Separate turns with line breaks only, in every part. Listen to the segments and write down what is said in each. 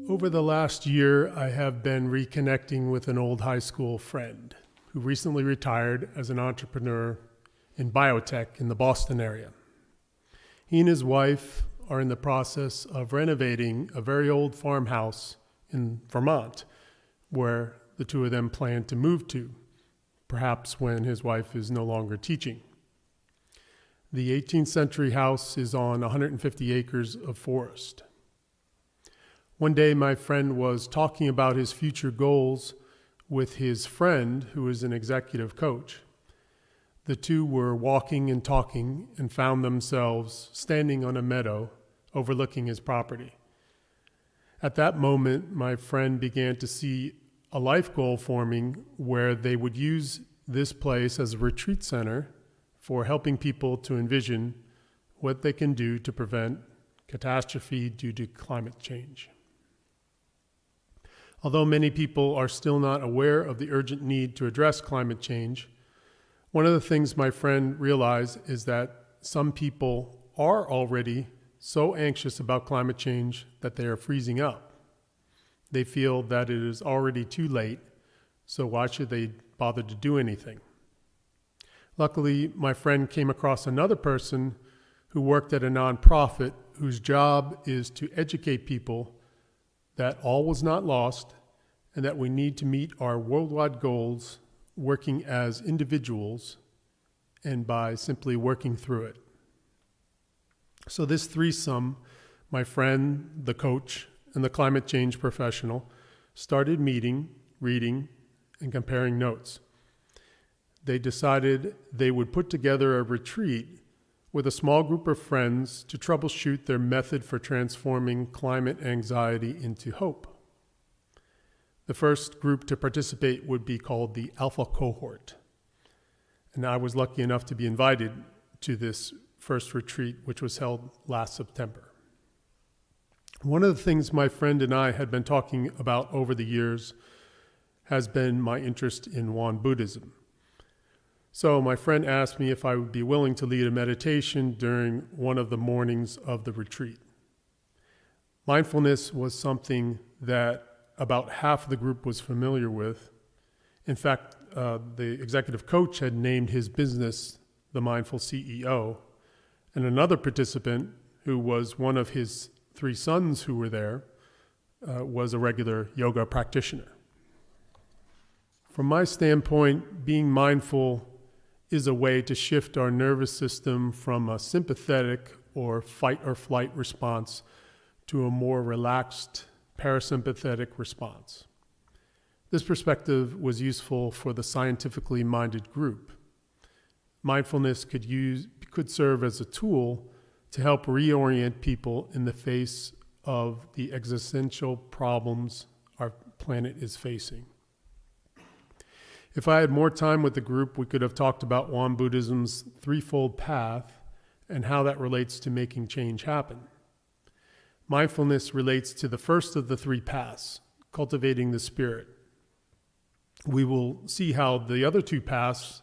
Over the last year, I have been reconnecting with an old high school friend who recently retired as an entrepreneur in biotech in the Boston area. He and his wife are in the process of renovating a very old farmhouse in Vermont, where the two of them plan to move to, perhaps when his wife is no longer teaching. The 18th century house is on 150 acres of forest. One day, my friend was talking about his future goals with his friend, who is an executive coach. The two were walking and talking and found themselves standing on a meadow overlooking his property. At that moment, my friend began to see a life goal forming where they would use this place as a retreat center for helping people to envision what they can do to prevent catastrophe due to climate change. Although many people are still not aware of the urgent need to address climate change, one of the things my friend realized is that some people are already so anxious about climate change that they are freezing up. They feel that it is already too late, so why should they bother to do anything? Luckily, my friend came across another person who worked at a nonprofit whose job is to educate people that all was not lost and that we need to meet our worldwide goals working as individuals and by simply working through it. So this threesome, my friend, the coach, and the climate change professional, started meeting, reading, and comparing notes. They decided they would put together a retreat with a small group of friends to troubleshoot their method for transforming climate anxiety into hope. The first group to participate would be called the Alpha Cohort. And I was lucky enough to be invited to this first retreat, which was held last September. One of the things my friend and I had been talking about over the years has been my interest in Won Buddhism. So my friend asked me if I would be willing to lead a meditation during one of the mornings of the retreat. Mindfulness was something that about half of the group was familiar with. In fact, the executive coach had named his business the Mindful CEO, and another participant, who was one of his three sons who were there, was a regular yoga practitioner. From my standpoint, being mindful is a way to shift our nervous system from a sympathetic or fight or flight response to a more relaxed parasympathetic response. This perspective was useful for the scientifically minded group. Mindfulness could serve as a tool to help reorient people in the face of the existential problems our planet is facing. If I had more time with the group, we could have talked about Won Buddhism's threefold path and how that relates to making change happen. Mindfulness relates to the first of the three paths, cultivating the spirit. We will see how the other two paths,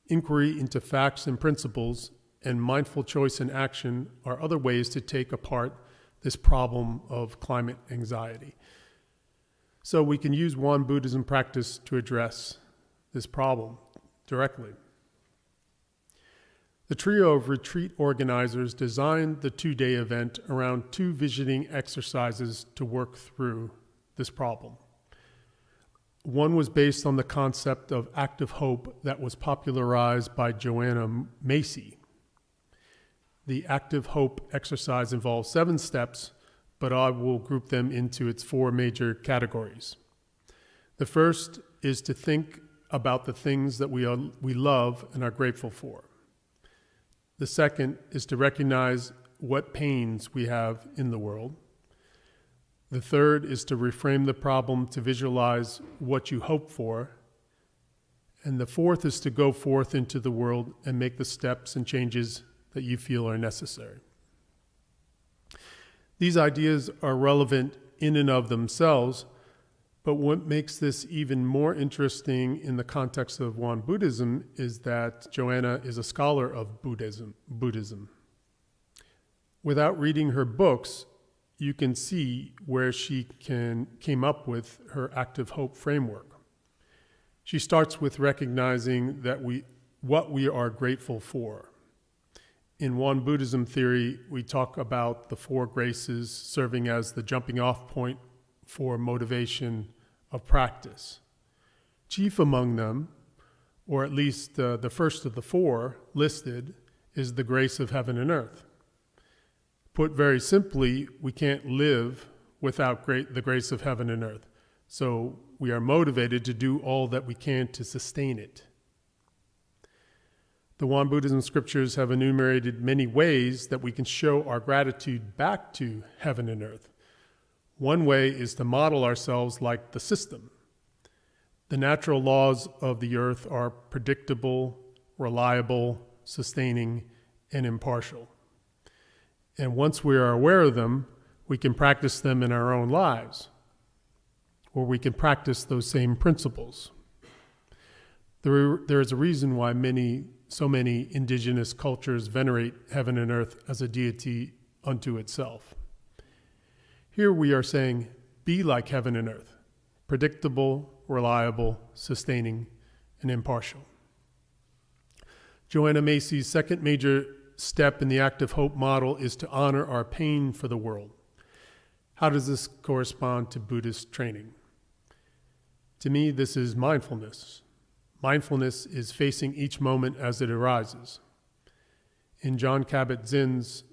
inquiry into facts and principles, and mindful choice and action, are other ways to take apart this problem of climate anxiety. So we can use Won Buddhism practice to address this problem directly. The trio of retreat organizers designed the two-day event around two visioning exercises to work through this problem. One was based on the concept of active hope that was popularized by Joanna Macy. The active hope exercise involves 7 steps, but I will group them into its 4 major categories. The first is to think about the things that we love and are grateful for. The second is to recognize what pains we have in the world. The third is to reframe the problem to visualize what you hope for. And the fourth is to go forth into the world and make the steps and changes that you feel are necessary. These ideas are relevant in and of themselves, but what makes this even more interesting in the context of Won Buddhism is that Joanna is a scholar of Buddhism. Without reading her books, you can see where she came up with her active hope framework. She starts with recognizing that what we are grateful for. In Won Buddhism theory, we talk about the four graces serving as the jumping off point for motivation of practice. Chief among them, or at least the first of the four listed, is the grace of heaven and earth. Put very simply, we can't live without the grace of heaven and earth. So we are motivated to do all that we can to sustain it. The Won Buddhism scriptures have enumerated many ways that we can show our gratitude back to heaven and earth. One way is to model ourselves like the system. The natural laws of the earth are predictable, reliable, sustaining, and impartial. And once we are aware of them, we can practice them in our own lives, or we can practice those same principles. There is a reason why so many indigenous cultures venerate heaven and earth as a deity unto itself. Here we are saying, be like heaven and earth, predictable, reliable, sustaining, and impartial. Joanna Macy's second major step in the active hope model is to honor our pain for the world. How does this correspond to Buddhist training? To me, this is mindfulness. Mindfulness is facing each moment as it arises. In John Kabat-Zinn's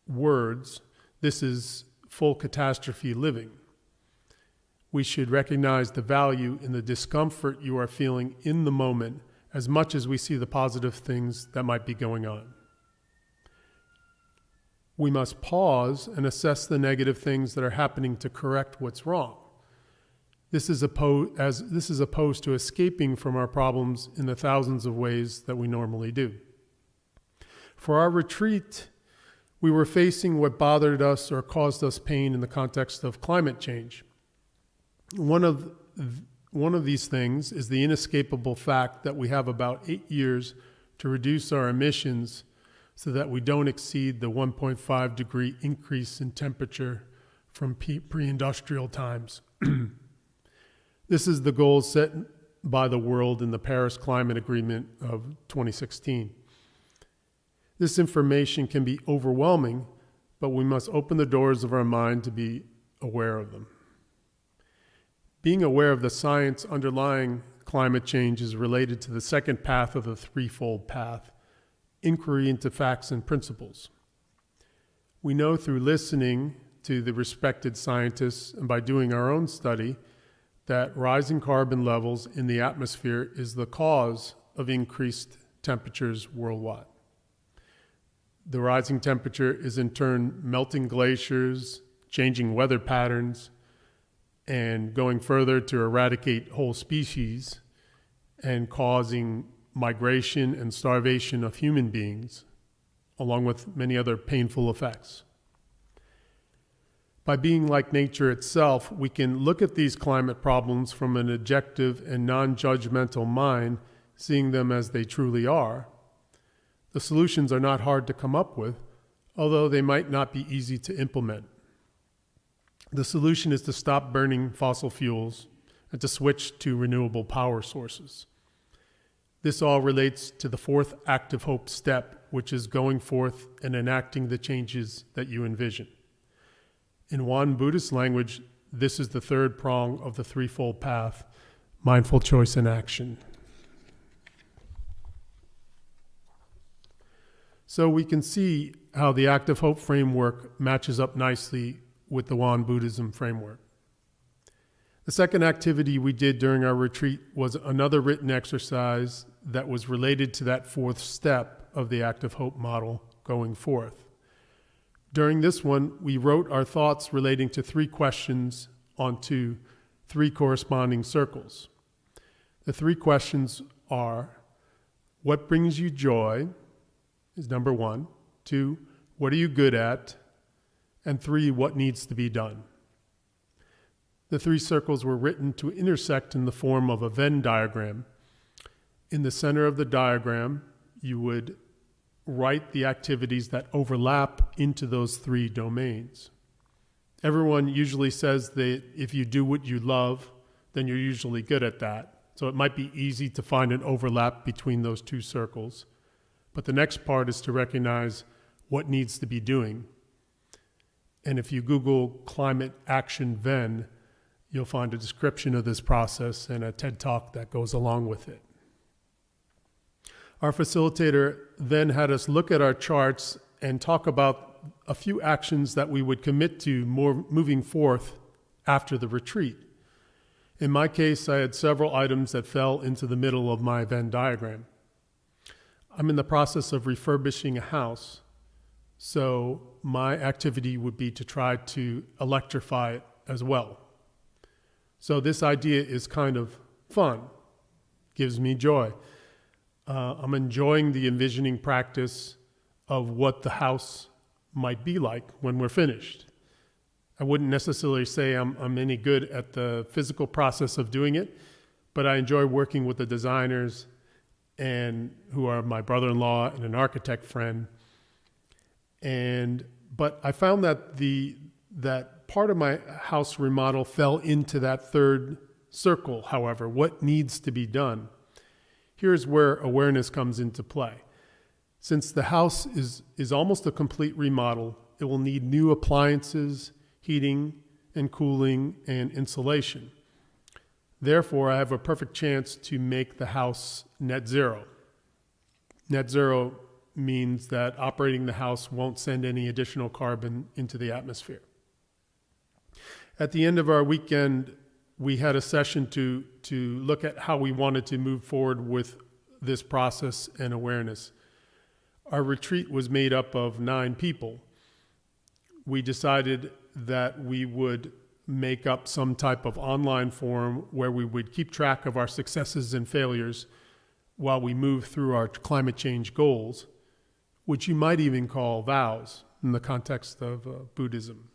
words, this is full catastrophe living. We should recognize the value in the discomfort you are feeling in the moment as much as we see the positive things that might be going on. We must pause and assess the negative things that are happening to correct what's wrong. This is opposed to escaping from our problems in the thousands of ways that we normally do. For our retreat, we were facing what bothered us or caused us pain in the context of climate change. One of these things is the inescapable fact that we have about 8 years to reduce our emissions so that we don't exceed the 1.5 degree increase in temperature from pre-industrial times. This is the goal set by the world in the Paris Climate Agreement of 2016. This information can be overwhelming, but we must open the doors of our mind to be aware of them. Being aware of the science underlying climate change is related to the second path of the threefold path, inquiry into facts and principles. We know through listening to the respected scientists and by doing our own study that rising carbon levels in the atmosphere is the cause of increased temperatures worldwide. The rising temperature is in turn melting glaciers, changing weather patterns, and going further to eradicate whole species and causing migration and starvation of human beings, along with many other painful effects. By being like nature itself, we can look at these climate problems from an objective and non-judgmental mind, seeing them as they truly are. The solutions are not hard to come up with, although they might not be easy to implement. The solution is to stop burning fossil fuels and to switch to renewable power sources. This all relates to the fourth active hope step, which is going forth and enacting the changes that you envision. In Won Buddhist language, this is the third prong of the threefold path, mindful choice and action. So we can see how the active hope framework matches up nicely with the Won Buddhism framework. The second activity we did during our retreat was another written exercise that was related to that fourth step of the active hope model, going forth. During this one, we wrote our thoughts relating to three questions onto three corresponding circles. The three questions are, what brings you joy is number one. 2, what are you good at? And 3, what needs to be done? The three circles were written to intersect in the form of a Venn diagram. In the center of the diagram, you would write the activities that overlap into those three domains. Everyone usually says that if you do what you love, then you're usually good at that. So it might be easy to find an overlap between those two circles. But the next part is to recognize what needs to be doing. And if you Google climate action then, you'll find a description of this process and a TED Talk that goes along with it. Our facilitator then had us look at our charts and talk about a few actions that we would commit to moving forth after the retreat. In my case, I had several items that fell into the middle of my Venn diagram. I'm in the process of refurbishing a house, so my activity would be to try to electrify it as well. So this idea is kind of fun, gives me joy. I'm enjoying the envisioning practice of what the house might be like when we're finished. I wouldn't necessarily say I'm any good at the physical process of doing it, but I enjoy working with the designers and who are my brother-in-law and an architect friend. But I found that that part of my house remodel fell into that third circle, however, what needs to be done. Here's where awareness comes into play. Since the house is almost a complete remodel, it will need new appliances, heating and cooling, and insulation. Therefore, I have a perfect chance to make the house net zero. Net zero means that operating the house won't send any additional carbon into the atmosphere. At the end of our weekend, we had a session to look at how we wanted to move forward with this process and awareness. Our retreat was made up of 9 people. We decided that we would make up some type of online forum where we would keep track of our successes and failures while we move through our climate change goals, which you might even call vows in the context of Buddhism.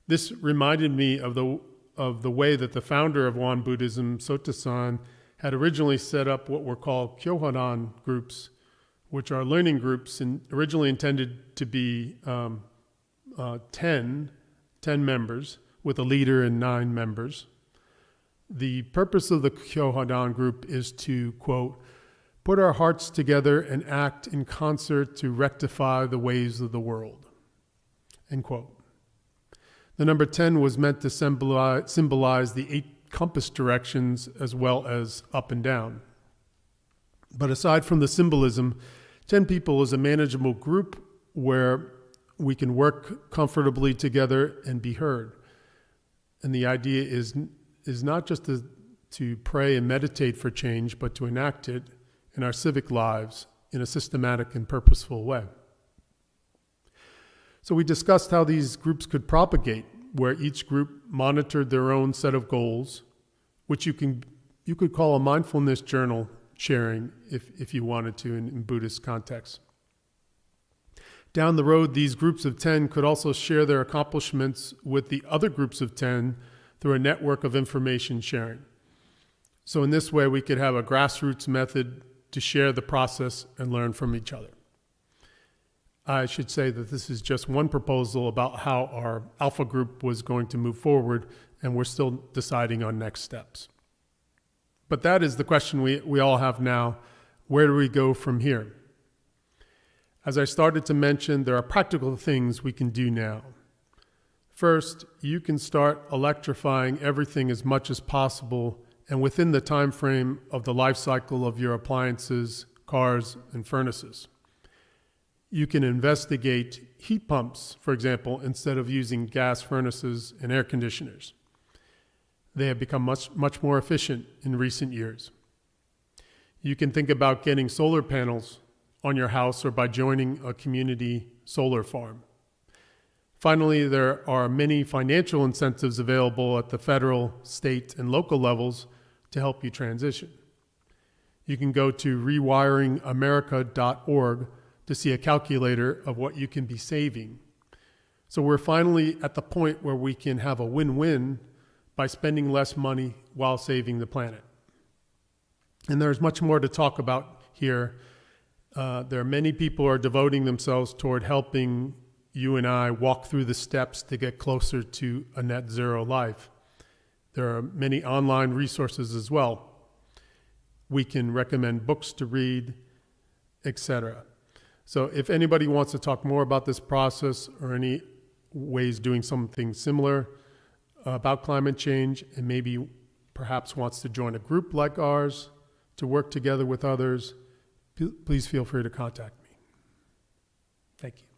This reminded me of the way that the founder of Won Buddhism, Sotasan, had originally set up what were called Kyohadan groups, which are learning groups and originally intended to be 10 members with a leader and 9 members. The purpose of the Kyohadan group is to, quote, put our hearts together and act in concert to rectify the ways of the world, end quote. The number 10 was meant to symbolize the 8 compass directions as well as up and down. But aside from the symbolism, 10 people is a manageable group where we can work comfortably together and be heard. And the idea is not just to pray and meditate for change, but to enact it in our civic lives in a systematic and purposeful way. So we discussed how these groups could propagate, where each group monitored their own set of goals, which you could call a mindfulness journal sharing if you wanted to in Buddhist context. Down the road, these groups of 10 could also share their accomplishments with the other groups of 10 through a network of information sharing. So in this way, we could have a grassroots method to share the process and learn from each other. I should say that this is just one proposal about how our alpha group was going to move forward, and we're still deciding on next steps. But that is the question we all have now. Where do we go from here? As I started to mention, there are practical things we can do now. First, you can start electrifying everything as much as possible and within the time frame of the life cycle of your appliances, cars, and furnaces. You can investigate heat pumps, for example, instead of using gas furnaces and air conditioners. They have become much more efficient in recent years. You can think about getting solar panels on your house or by joining a community solar farm. Finally, there are many financial incentives available at the federal, state, and local levels to help you transition. You can go to rewiringamerica.org to see a calculator of what you can be saving. So we're finally at the point where we can have a win-win by spending less money while saving the planet. And there's much more to talk about here, There are many people who are devoting themselves toward helping you and I walk through the steps to get closer to a net zero life. There are many online resources as well. We can recommend books to read, etc. So if anybody wants to talk more about this process or any ways doing something similar about climate change, and maybe perhaps wants to join a group like ours to work together with others, please feel free to contact me. Thank you.